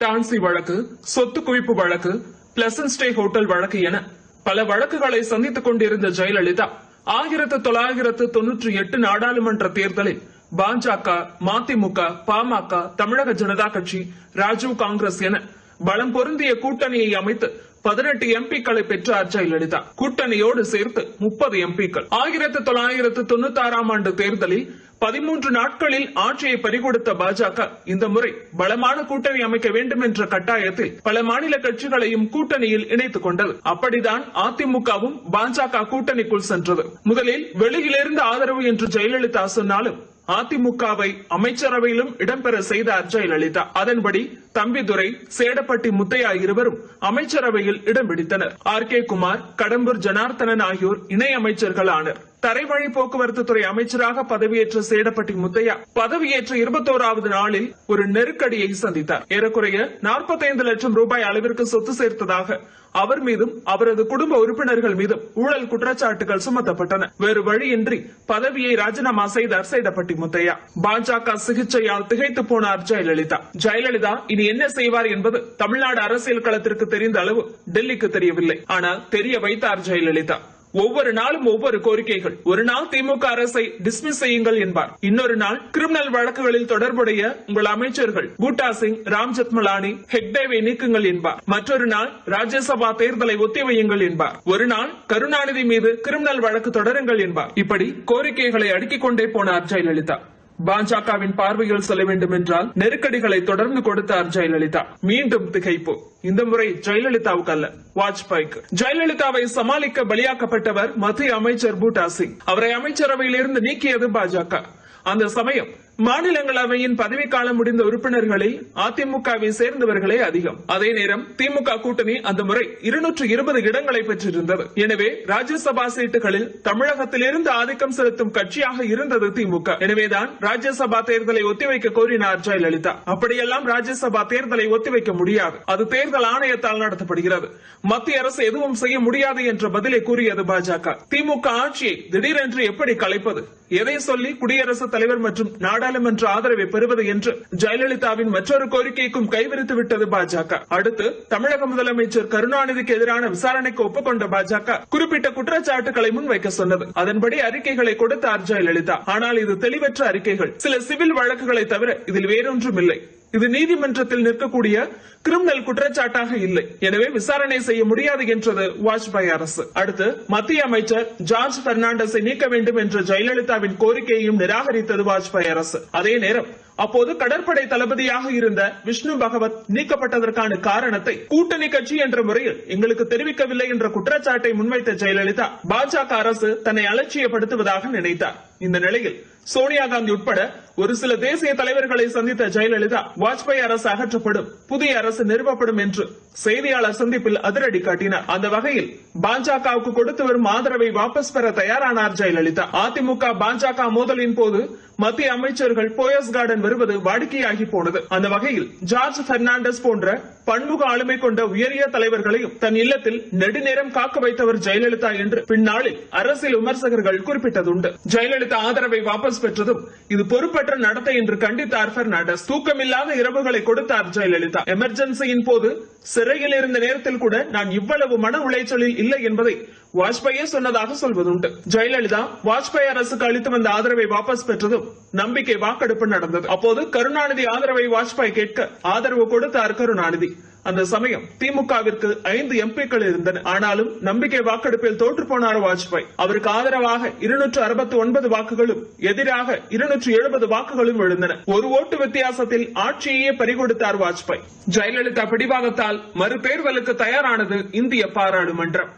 டான்சி வழக்கு, சொத்து குவிப்பு வழக்கு, பிளசன்ட் ஸ்டே ஹோட்டல் வழக்கு என பல வழக்குகளை சந்தித்துக் கொண்டிருந்த ஜெயலலிதா 1998 நாடாளுமன்ற தேர்தலில் பாஜக, மதிமுக, பாமக, தமிழக ஜனதா கட்சி, ராஜீவ் காங்கிரஸ் என பலம் பொருந்திய கூட்டணியை அமைத்து 18 எம்பிக்களை பெற்றார் ஜெயலலிதா. கூட்டணியோடு சேர்த்து 30 எம்பிக்கள். 1996 ஆண்டு தேர்தலில் 13 நாட்களில் ஆட்சியை பறிகொடுத்த பாஜக இந்த முறை பலமான கூட்டணி அமைக்க வேண்டும் என்ற கட்டாயத்தில் பல மாநில கட்சிகளையும் கூட்டணியில் இணைத்துக் கொண்டது. அப்படிதான் அதிமுகவும் பாஜக கூட்டணிக்குள் சென்றது. முதலில் வெளியிலிருந்து ஆதரவு என்று ஜெயலலிதா சொன்னாலும் அதிமுகவை அமைச்சரவையிலும் இடம்பெற செய்தார் ஜெயலலிதா. அதன்படி தம்பிதுரை, சேடப்பட்டி முத்தையா இருவரும் அமைச்சரவையில் இடம் பிடித்தனர். R.K. குமார், கடம்பூர் ஜனார்த்தனன் ஆகியோர் இணை அமைச்சர்கள் ஆனர். தரைவழி போக்குவரத்து துறை அமைச்சராக பதவியேற்ற சேடப்பட்டி முத்தையா பதவியேற்ற 21வது நாளில் ஒரு நெருக்கடியை சந்தித்தார். ஏறக்குறைய 45 லட்சம் ரூபாய் அளவிற்கு சொத்து சேர்த்ததாக அவர் மீதும் அவரது குடும்ப உறுப்பினர்கள் மீதும் ஊழல் குற்றச்சாட்டுகள் சுமத்தப்பட்டன. வேறு வழியின்றி பதவியை ராஜினாமா செய்தார் சேடப்பட்டி முத்தையா. பாஜக சிகிச்சையால் திகைத்து போனார் ஜெயலலிதா. ஜெயலலிதா இனி என்ன செய்வார் என்பது தமிழ்நாடு அரசியல் களத்திற்கு தெரிந்த அளவு டெல்லிக்கு தெரியவில்லை. ஆனால் தெரிய வைத்தார் ஜெயலலிதா. ஒவ்வொரு நாளும் ஒவ்வொரு கோரிக்கைகள். ஒரு நாள் திமுக அரசை டிஸ்மிஸ் செய்யுங்கள் என்பார். இன்னொரு நாள் கிரிமினல் வழக்குகளில் தொடர்புடைய உங்கள் அமைச்சர்கள் பூட்டா சிங், ராம் ஜெத்மலானி, ஹெக்டேவை நீக்குங்கள் என்பார். மற்றொரு நாள் ராஜ்யசபா தேர்தலை ஒத்திவையுங்கள் என்பார். ஒரு நாள் கருணாநிதி மீது கிரிமினல் வழக்கு தொடருங்கள் என்பார். இப்படி கோரிக்கைகளை அடுக்கிக் கொண்டே போனார் ஜெயலலிதா. பாஜகவின் பார்வையில் சொல்ல வேண்டும் என்றால் நெருக்கடிகளை தொடர்ந்து கொடுத்தார் ஜெயலலிதா. மீண்டும் திகைப்பு. இந்த முறை ஜெயலலிதாவுக்கு அல்ல, வாஜ்பாய்க்கு. ஜெயலலிதாவை சமாளிக்க பலியாக்கப்பட்டவர் மத்திய அமைச்சர் பூட்டா சிங். அவரை அமைச்சரவையிலிருந்து நீக்கியது பாஜக. அந்த சமயம் மாநிலங்களவையின் பதவிக்காலம் முடிந்த உறுப்பினர்களில் அதிமுகவை சேர்ந்தவர்களே அதிகம். அதே நேரம் திமுக கூட்டணி அந்த முறை 220 இடங்களை பெற்றிருந்தது. எனவே ராஜ்யசபா சீட்டுகளில் தமிழகத்திலிருந்து ஆதிக்கம் செலுத்தும் கட்சியாக இருந்தது திமுக. எனவேதான் ராஜ்யசபா தேர்தலை ஒத்திவைக்க கோரினார் ஜெயலலிதா. அப்படியெல்லாம் ராஜ்யசபா தேர்தலை ஒத்திவைக்க முடியாது. அது தேர்தல் ஆணையத்தால் நடத்தப்படுகிறது. மத்திய அரசு எதுவும் செய்ய முடியாது என்ற பதிலை கூறியது பாஜக. திமுக ஆட்சியை திடீரென்று எப்படி கலைப்பது, எதை சொல்லி குடியரசுத் தலைவர் மற்றும் நாடாளுமன்ற ஆதரவை பெறுவது என்று ஜெயலலிதாவின் மற்றொரு கோரிக்கைக்கும் கைவிரித்து விட்டது பாஜக. அடுத்து தமிழக முதலமைச்சர் கருணாநிதிக்கு எதிரான விசாரணைக்கு ஒப்புக்கொண்ட பாஜக குறிப்பிட்ட குற்றச்சாட்டுகளை முன்வைக்க சொன்னது. அதன்படி அறிக்கைகளை கொடுத்தார் ஜெயலலிதா. ஆனால் இது தெளிவற்ற அறிக்கைகள். சில சிவில் வழக்குகளை தவிர இதில் வேறொன்றும் இல்லை. இது நீதிமன்றத்தில் நிற்கக்கூடிய கிரிமினல் குற்றச்சாட்டாக இல்லை. எனவே விசாரணை செய்ய முடியாது என்றது வாஜ்பாய் அரசு. அடுத்து மத்திய அமைச்சர் ஜார்ஜ் பெர்னாண்டஸை நீக்க வேண்டும் என்ற ஜெயலலிதாவின் கோரிக்கையையும் நிராகரித்தது வாஜ்பாய் அரசு. அதே நேரம் அப்போது கடற்படை தளபதியாக இருந்த விஷ்ணு பகவத் நீக்கப்பட்டதற்கான காரணத்தை கூட்டணி கட்சி என்ற முறையில் எங்களுக்கு தெரிவிக்கவில்லை என்ற குற்றச்சாட்டை முன்வைத்த ஜெயலலிதா பாஜக அரசு தன்னை அலட்சியப்படுத்துவதாக நினைத்தார். இந்த நிலையில் சோனியா காந்தி உட்பட ஒரு சில தேசிய தலைவர்களை சந்தித்த ஜெயலலிதா வாஜ்பாய் அரசு அகற்றப்படும், புதிய அரசு நிறுவப்படும் என்று செய்தியாளர் சந்திப்பில் அதிரடி காட்டினார். அந்த வகையில் பாஜகவுக்கு கொடுத்து வரும் ஆதரவை வாபஸ் பெற தயாரானார் ஜெயலலிதா. அதிமுக பாஜக மோதலின் போது மத்திய அமைச்சர்கள் போயஸ் கார்டன் வருவது வாடிக்கையாகி போனது. அந்த வகையில் ஜார்ஜ் பெர்னாண்டஸ் போன்ற பன்முக ஆளுமை கொண்ட உயரிய தலைவர்களையும் தன் இல்லத்தில் நெடுநேரம் காக்க வைத்தவர் ஜெயலலிதா என்று பின்னாளில் அரசியல் விமர்சகர்கள் குறிப்பிட்டதுண்டு. ஜெயலலிதா ஆதரவை வாபஸ் பெற்றதும் இது பொறுப்பற்ற நடத்தை என்று கண்டித்தார் பெர்னாண்டஸ். தூக்கமில்லாத இரவுகளை கொடுத்தார் ஜெயலலிதா. எமர்ஜென்சியின் போது சிறையில் இருந்த நேரத்தில் கூட நான் இவ்வளவு மன உளைச்சலில் இல்லை என்பதை வாஜ்பாயே சொன்னதாக சொல்வதுண்டு. ஜெயலலிதா வாஜ்பாய் அரசுக்கு அளித்து வந்த ஆதரவை வாபஸ் பெற்றதும் நம்பிக்கை வாக்கெடுப்பு நடந்தது. அப்போது கருணாநிதி ஆதரவை வாஜ்பாய் கேட்க ஆதரவு கொடுத்தார் கருணாநிதி. அந்த சமயம் திமுகவிற்கு 5 எம்பிக்கள் இருந்தன. ஆனாலும் நம்பிக்கை வாக்கெடுப்பில் தோற்று போனார் வாஜ்பாய். அவருக்கு ஆதரவாக 269 வாக்குகளும் எதிராக 270 வாக்குகளும் விழுந்தன. ஒரு ஓட்டு வித்தியாசத்தில் ஆட்சியையே பறிகொடுத்தார் வாஜ்பாய். ஜெயலலிதா பிடிவாதத்தால் மறுதேர்தலுக்கு தயாரானது இந்திய பாராளுமன்றம்.